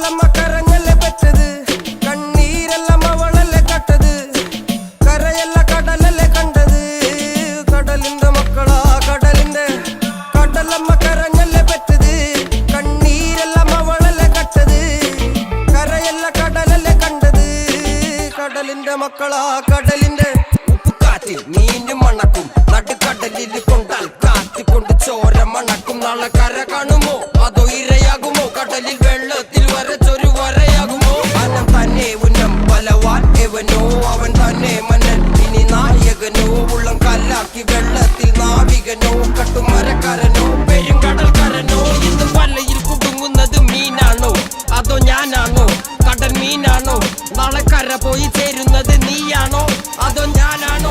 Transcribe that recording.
കടലമ്മ കരഞ്ഞല്ലേ പെറ്റത്, കണ്ണീരെല്ലാം അവളല്ലേ കട്ടത്, കരയല്ല കടലല്ലേ കണ്ടത്. കടലിന്റെ മക്കളാ കടലിന്റെ, കടലമ്മ കരഞ്ഞല്ലേ പെറ്റത്, കണ്ണീരെല്ലാം അവളല്ലേ കട്ടത്, കരയല്ല കടലല്ലേ കണ്ടത്. കടലിന്റെ മക്കളാ കടലിന്റെ. ഉപ്പുകാറ്റിൽ മീനും മണക്കും, നടുക്കടലിൽ കൊണ്ടാൽ കാറ്റിക്കൊണ്ട് ചോര മണക്കും. നാളെ കര കാണുമോ അതോ ഇരയാകുമോ, കടലിൽ വെള്ളത്തിൽ വരച്ചൊരു വരയാകുമോ. അനം തന്നെ ഉന്നം ബലവാൻ എവനോ, അവൻ തന്നെ മന്നൻ ഇനി നായകനോ. ഉള്ളം കല്ലാക്കി വെള്ളത്തിൽ നാവികനോ, കട്ടുമരക്കാരനോ പെരുങ്കടൽക്കാരനോ. ഇന്ന് വലയിൽ കുടുങ്ങുന്നത് മീനാണോ അതോ ഞാനാണോ, കടൽ മീനാണോ. നാളെ കര പോയി ചേരുന്നത് നീയാണോ അതോ ഞാനാണോ.